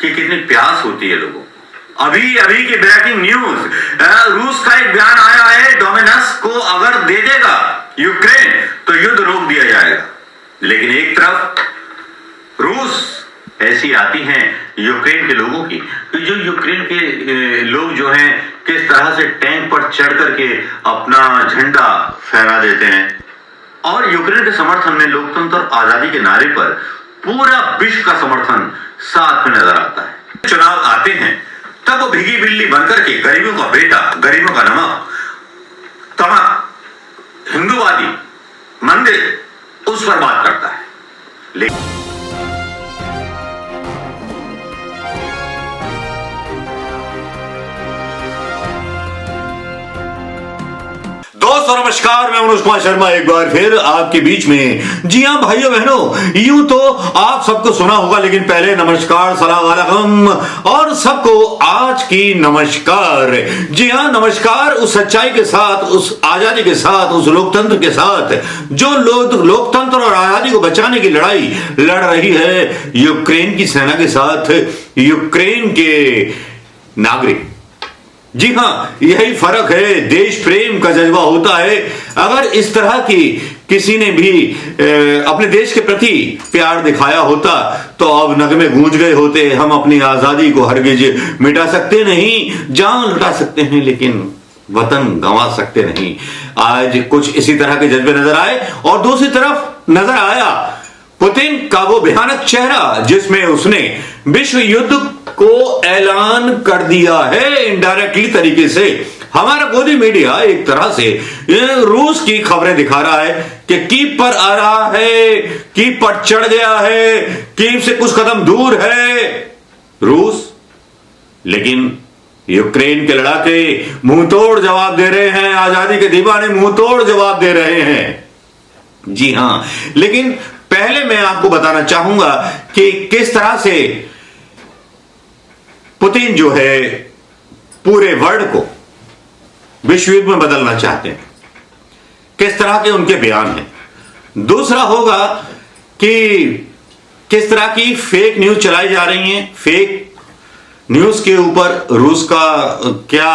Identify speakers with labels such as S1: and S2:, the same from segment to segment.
S1: कि कितनी प्यास होती है लोगों को। अभी अभी की ब्रेकिंग न्यूज, रूस का एक बयान आया है, डोमिनस को अगर दे देगा यूक्रेन तो युद्ध रोक दिया जाएगा। लेकिन एक तरफ रूस ऐसी आती हैं यूक्रेन के लोगों की, जो यूक्रेन के लोग जो हैं किस तरह से टैंक पर चढ़ करके अपना झंडा फहरा देते हैं, और यूक्रेन के समर्थन में लोकतंत्र और आजादी के नारे पर पूरा विश्व का समर्थन साथ में नजर आता है। चुनाव आते हैं तब वो भीगी बिल्ली बनकर के गरीबों का बेटा, गरीबों का नमक, तमक, हिंदूवादी, मंदिर, उस पर बात करता है। लेकिन दोस्तों नमस्कार, मैं मनोज कुमार शर्मा एक बार फिर आपके बीच में। जी हां भाइयों बहनों, यूं तो आप सबको सुना होगा, लेकिन पहले नमस्कार, सलाम अलैकुम और सबको आज की नमस्कार। जी हां, नमस्कार उस सच्चाई के साथ, उस आजादी के साथ, उस लोकतंत्र के साथ जो लोकतंत्र और आजादी को बचाने की लड़ाई लड़ रही है यूक्रेन की सेना के साथ, यूक्रेन के नागरिक। जी हां, यही फर्क है, देश प्रेम का जज्बा होता है। अगर इस तरह की किसी ने भी अपने देश के प्रति प्यार दिखाया होता तो अब नगमे गूंज गए होते, हम अपनी आजादी को हरगिज मिटा सकते नहीं, जान लुटा सकते हैं लेकिन वतन गंवा सकते नहीं। आज कुछ इसी तरह के जज्बे नजर आए, और दूसरी तरफ नजर आया पुतिन का वो भयानक चेहरा जिसमें उसने विश्व युद्ध को ऐलान कर दिया है इनडायरेक्टली तरीके से। हमारा गोदी मीडिया एक तरह से रूस की खबरें दिखा रहा है कि कीव पर आ रहा है, कीव पर चढ़ गया है, कीव से कुछ कदम दूर है रूस। लेकिन यूक्रेन के लड़ाके मुंह तोड़ जवाब दे रहे हैं, आजादी के दीवाने मुंह तोड़ जवाब दे रहे हैं। जी हां, लेकिन पहले मैं आपको बताना चाहूंगा कि किस तरह से पुतिन जो है पूरे वर्ल्ड को विश्व युद्ध में बदलना चाहते हैं, किस तरह के उनके बयान हैं। दूसरा होगा कि किस तरह की फेक न्यूज चलाई जा रही हैं, फेक न्यूज के ऊपर रूस का क्या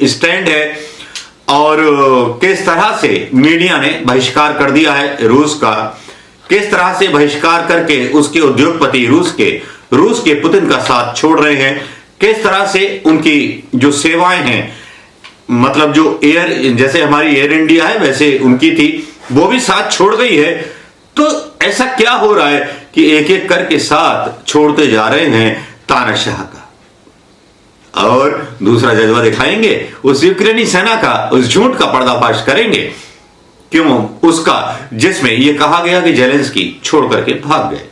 S1: स्टैंड है, और किस तरह से मीडिया ने बहिष्कार कर दिया है रूस का, किस तरह से बहिष्कार करके उसके उद्योगपति रूस के पुतिन का साथ छोड़ रहे हैं, किस तरह से उनकी जो सेवाएं हैं, मतलब जो एयर, जैसे हमारी एयर इंडिया है वैसे उनकी थी, वो भी साथ छोड़ गई है। तो ऐसा क्या हो रहा है कि एक एक करके साथ छोड़ते जा रहे हैं तानाशाह का। और दूसरा जज्बा दिखाएंगे उस यूक्रेनी सेना का, उस झूठ का पर्दाफाश करेंगे, क्यों उसका, जिसमें यह कहा गया कि जेलेंस्की छोड़ करके भाग गए।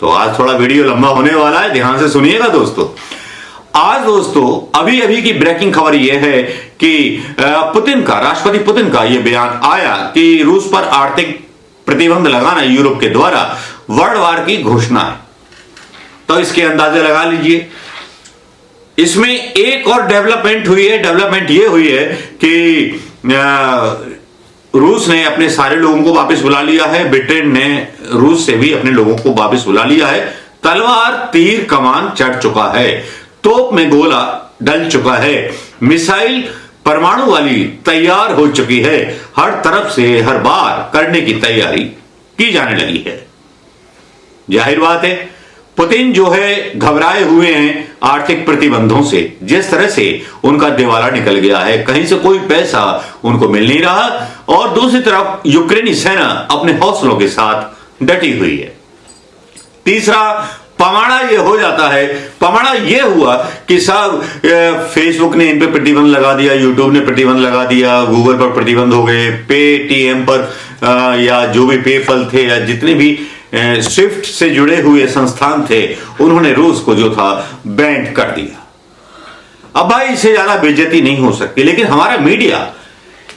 S1: तो आज थोड़ा वीडियो लंबा होने वाला है, ध्यान से सुनिएगा दोस्तों। आज दोस्तों अभी अभी की ब्रेकिंग खबर यह है कि पुतिन का, राष्ट्रपति पुतिन का यह बयान आया कि रूस पर आर्थिक प्रतिबंध लगाना यूरोप के द्वारा वर्ल्ड वार की घोषणा है। तो इसके अंदाजे लगा लीजिए। इसमें एक और डेवलपमेंट हुई है, डेवलपमेंट यह हुई है कि रूस ने अपने सारे लोगों को वापस बुला लिया है, ब्रिटेन ने रूस से भी अपने लोगों को वापस बुला लिया है, तलवार तीर कमान चढ़ चुका है, तोप में गोला डल चुका है, मिसाइल परमाणु वाली तैयार हो चुकी है, हर तरफ से हर बार करने की तैयारी की जाने लगी है। जाहिर बात है पुतिन जो है घबराए हुए हैं आर्थिक प्रतिबंधों से, जिस तरह से उनका दिवाला निकल गया है, कहीं से कोई पैसा उनको मिल नहीं रहा, और दूसरी तरफ यूक्रेनी सेना अपने हौसलों के साथ डटी हुई है। तीसरा पमाड़ा यह हो जाता है, पमाड़ा यह हुआ कि साहब फेसबुक ने इन पे प्रतिबंध लगा दिया, यूट्यूब ने प्रतिबंध लगा दिया, गूगल पर प्रतिबंध हो गए, पेटीएम पर या जो भी पेपल थे या जितने भी स्विफ्ट से जुड़े हुए संस्थान थे, उन्होंने रूस को जो था बैंड कर दिया। अब भाई इससे ज्यादा बेइज्जती नहीं हो सकती, लेकिन हमारा मीडिया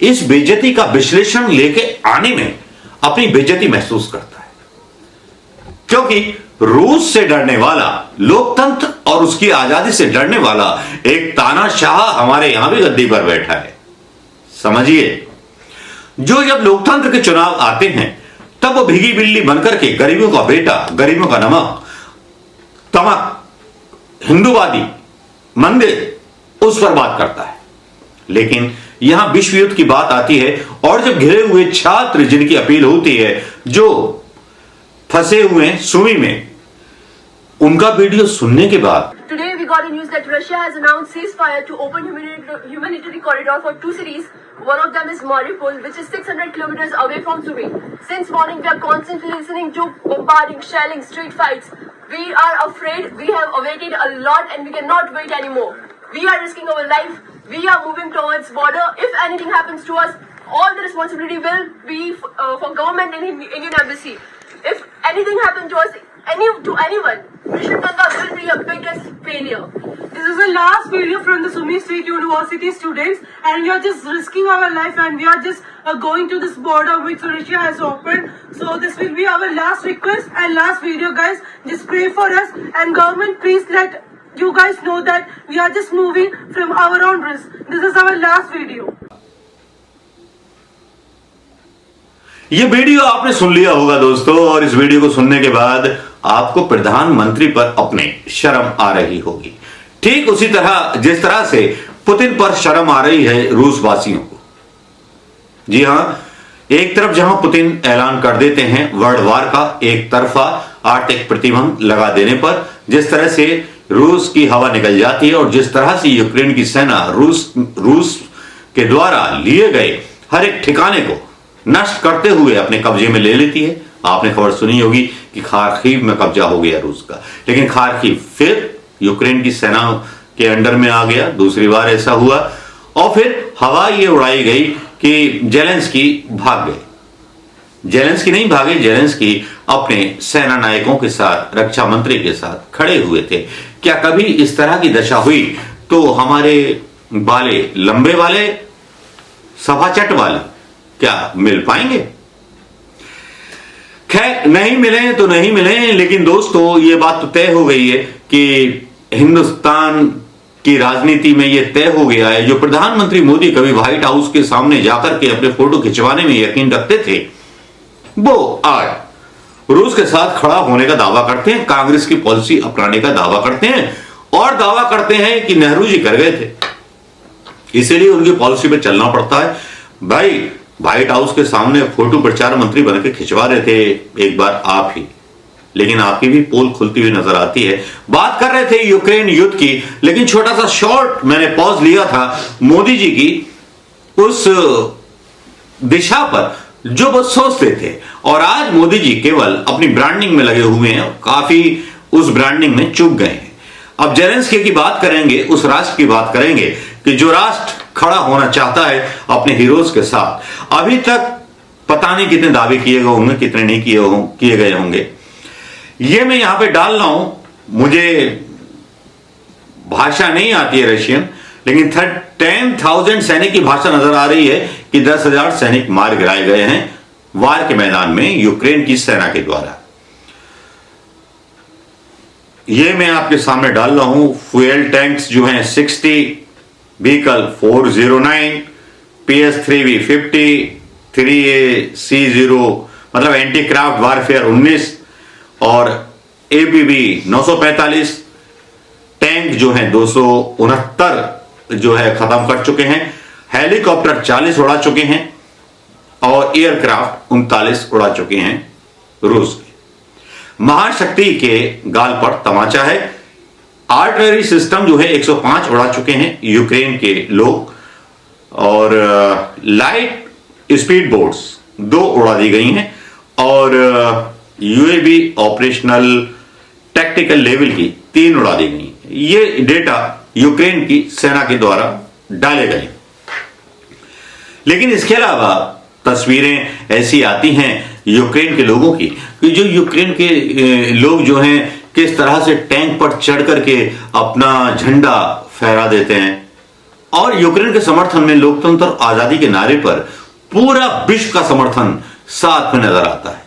S1: इस बेइज्जती का विश्लेषण लेके आने में अपनी बेइज्जती महसूस करता है, क्योंकि रूस से डरने वाला, लोकतंत्र और उसकी आजादी से डरने वाला एक तानाशाह हमारे यहां भी गद्दी पर बैठा है। समझिए, जो जब लोकतंत्र के चुनाव आते हैं तब वो भीगी बिल्ली बनकर के गरीबों का बेटा, गरीबों का नमक, तमक, हिंदूवादी मंदिर उस पर बात करता है। लेकिन यहां विश्व युद्ध की बात आती है और जब घिरे हुए छात्र जिनकी अपील होती है, जो फंसे हुए हैं सुई में, उनका वीडियो सुनने के बाद
S2: Today we got a news that Russia has announced ceasefire to open humanitarian corridor for two cities. One of them is Mariupol, which is 600 kilometers away from Sumy. Since morning we are constantly listening to bombarding, shelling, street fights. We are afraid. We have awaited a lot and we cannot wait anymore. We are risking our life. We are moving towards border. If anything happens to us, all the responsibility will be for government and Indian embassy. If anything happens to us, to anyone, Mission Ganga will be a biggest failure.
S3: This is the last video from the Sumy State University students, and we are just risking our life, and we are just going to this border which Russia has opened. So this will be our last request and last video, guys. Just pray for us, and government, please let you guys know that we are just moving from our own risk. This is our last video.
S1: ये video आपने सुन लिया होगा दोस्तों, और इस video को सुनने के बाद आपको प्रधानमंत्री पर अपने शर्म आ रही होगी, ठीक उसी तरह जिस तरह से पुतिन पर शर्म आ रही है रूस वासियों को। जी हां, एक तरफ जहां पुतिन ऐलान कर देते हैं वर्ल्ड वार का, एक तरफा आर्थिक प्रतिबंध लगा देने पर जिस तरह से रूस की हवा निकल जाती है और जिस तरह से यूक्रेन की सेना रूस के द्वारा लिए गए हर एक ठिकाने को नष्ट करते हुए अपने कब्जे में ले लेती है। आपने खबर सुनी होगी कि खार्किव में कब्जा हो गया रूस का, लेकिन खार्किव फिर यूक्रेन की सेना के अंडर में आ गया। दूसरी बार ऐसा हुआ और फिर हवा ये उड़ाई गई कि जेलेंस्की भाग गए। जेलेंस्की नहीं भागे, जेलेंस्की अपने सेना नायकों के साथ, रक्षा मंत्री के साथ खड़े हुए थे। क्या कभी इस तरह की दशा हुई तो हमारे वाले लंबे वाले सफाचट वाले क्या मिल पाएंगे? खैर, नहीं मिले तो नहीं मिले, लेकिन दोस्तों ये बात तो तय हो गई है कि हिंदुस्तान की राजनीति में ये तय हो गया है, जो प्रधानमंत्री मोदी कभी व्हाइट हाउस के सामने जाकर के अपने फोटो खिंचवाने में यकीन रखते थे, वो आज रूस के साथ खड़ा होने का दावा करते हैं, कांग्रेस की पॉलिसी अपनाने का दावा करते हैं और दावा करते हैं कि नेहरू जी कर गए थे, इसीलिए उनकी पॉलिसी पे चलना पड़ता है। भाई, व्हाइट हाउस के सामने फोटो प्रचार मंत्री बनकर खिंचवा रहे थे एक बार आप ही, लेकिन आपकी भी पोल खुलती हुई नजर आती है। बात कर रहे थे यूक्रेन युद्ध की, लेकिन छोटा सा शॉर्ट मैंने पॉज लिया था मोदी जी की उस दिशा पर जो वो सोचते थे, और आज मोदी जी केवल अपनी ब्रांडिंग में लगे हुए हैं, काफी उस ब्रांडिंग में चूक गए हैं। अब जेलेंस्की की बात करेंगे, उस राष्ट्र की बात करेंगे कि जो राष्ट्र खड़ा होना चाहता है अपने हीरोज के साथ। अभी तक पता नहीं कितने दावे किए गए होंगे, कितने नहीं किए गए होंगे, ये मैं यहां पे डाल रहा हूं। मुझे भाषा नहीं आती है रशियन, लेकिन 10,000 सैनिक की भाषा नजर आ रही है कि 10,000 सैनिक मार गिराए गए हैं वार के मैदान में यूक्रेन की सेना के द्वारा। ये मैं आपके सामने डाल रहा हूं। फ्यूल टैंक्स जो हैं 60, व्हीकल 409, PS3V 50, 3AC0 मतलब एंटी क्राफ्ट वारफेयर 19 और APB 945 टैंक जो है 269 जो है खत्म कर चुके हैं, हेलीकॉप्टर 40 उड़ा चुके हैं और एयरक्राफ्ट 39 उड़ा चुके हैं रूस के। महाशक्ति के गाल पर तमाचा है। आर्टिलरी सिस्टम जो है 105 उड़ा चुके हैं यूक्रेन के लोग, और लाइट स्पीड बोट्स 2 उड़ा दी गई हैं, और UAV ऑपरेशनल टैक्टिकल लेवल की 3 उड़ा दी गई। ये डेटा यूक्रेन की सेना के द्वारा डाले गए। लेकिन इसके अलावा तस्वीरें ऐसी आती हैं यूक्रेन के लोगों की कि जो यूक्रेन के लोग जो हैं किस तरह से टैंक पर चढ़ करके अपना झंडा फहरा देते हैं, और यूक्रेन के समर्थन में लोकतंत्र और आजादी के नारे पर पूरा विश्व का समर्थन साथ में नजर आता है,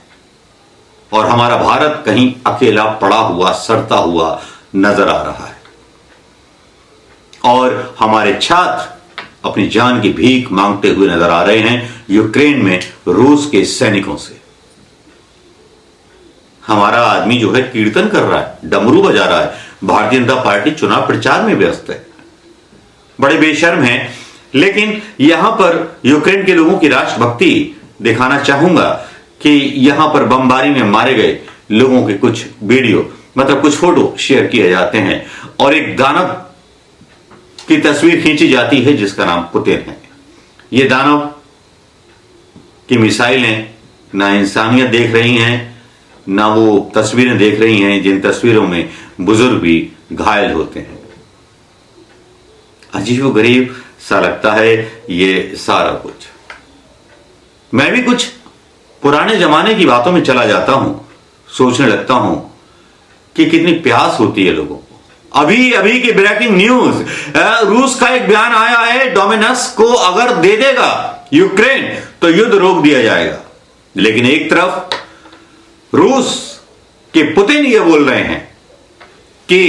S1: और हमारा भारत कहीं अकेला पड़ा हुआ, सड़ता हुआ नजर आ रहा है, और हमारे छात्र अपनी जान की भीख मांगते हुए नजर आ रहे हैं यूक्रेन में रूस के सैनिकों से। हमारा आदमी जो है कीर्तन कर रहा है, डमरू बजा रहा है, भारतीय जनता पार्टी चुनाव प्रचार में व्यस्त है, बड़े बेशर्म हैं। लेकिन यहां पर यूक्रेन के लोगों की राष्ट्रभक्ति दिखाना चाहूंगा कि यहां पर बमबारी में मारे गए लोगों के कुछ वीडियो, मतलब कुछ फोटो शेयर किए जाते हैं और एक दानव की तस्वीर खींची जाती है जिसका नाम पुतिन है। ये दानव की मिसाइलें ना इंसानियत देख रही हैं, ना वो तस्वीरें देख रही हैं जिन तस्वीरों में बुजुर्ग भी घायल होते हैं। अजीब गरीब सा लगता है ये सारा कुछ। मैं भी कुछ पुराने जमाने की बातों में चला जाता हूं, सोचने लगता हूं कि कितनी प्यास होती है लोगों को। अभी अभी की ब्रेकिंग न्यूज, रूस का एक बयान आया है, डोमिनस को अगर दे देगा यूक्रेन तो युद्ध रोक दिया जाएगा। लेकिन एक तरफ रूस के पुतिन ये बोल रहे हैं कि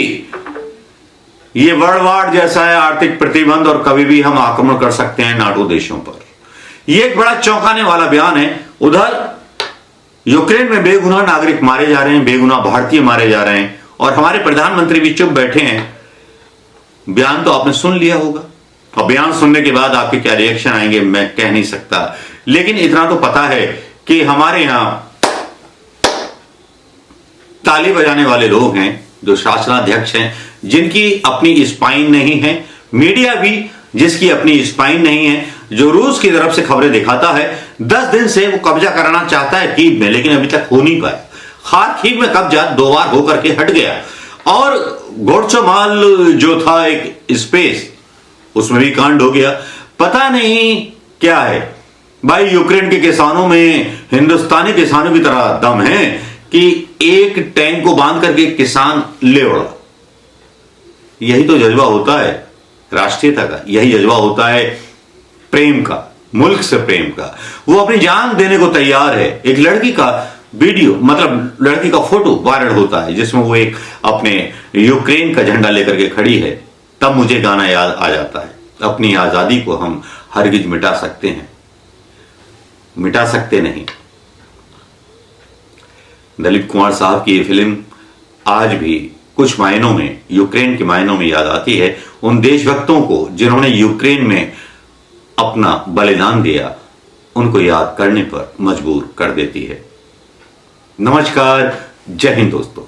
S1: ये वर्ल्ड वार जैसा है, आर्थिक प्रतिबंध और कभी भी हम आक्रमण कर सकते हैं नाटो देशों पर। ये एक बड़ा चौंकाने वाला बयान है। उधर यूक्रेन में बेगुनाह नागरिक मारे जा रहे हैं, बेगुनाह भारतीय मारे जा रहे हैं और हमारे प्रधानमंत्री भी चुप बैठे हैं। बयान तो आपने सुन लिया होगा और बयान सुनने के बाद आपके क्या रिएक्शन आएंगे मैं कह नहीं सकता, लेकिन इतना तो पता है कि हमारे यहां ताली बजाने वाले लोग हैं जो शासनाध्यक्ष हैं, जिनकी अपनी स्पाइन नहीं है, मीडिया भी जिसकी अपनी स्पाइन नहीं है, जो रूस की तरफ से खबरें दिखाता है। 10 दिन से वो कब्जा कराना चाहता है कीव में, लेकिन अभी तक हो नहीं पाया। खार्किव में कब्जा 2 बार होकर के हट गया और घोड़चमाल जो था एक स्पेस, उसमें भी कांड हो गया। पता नहीं क्या है भाई, यूक्रेन के किसानों में हिंदुस्तानी किसानों की तरह दम है कि एक टैंक को बांध करके किसान ले उड़ा। यही तो जज्बा होता है राष्ट्रीयता का, यही जज्बा होता है प्रेम का, मुल्क से प्रेम का। वो अपनी जान देने को तैयार है। एक लड़की का वीडियो, मतलब लड़की का फोटो वायरल होता है जिसमें वो एक अपने यूक्रेन का झंडा लेकर के खड़ी है। तब मुझे गाना याद आ जाता है, अपनी आजादी को हम हरगिज मिटा सकते हैं, मिटा सकते नहीं। दिलीप कुमार साहब की ये फिल्म आज भी कुछ मायनों में, यूक्रेन के मायनों में याद आती है उन देशभक्तों को जिन्होंने यूक्रेन में अपना बलिदान दिया, उनको याद करने पर मजबूर कर देती है। नमस्कार, जय हिंद दोस्तों।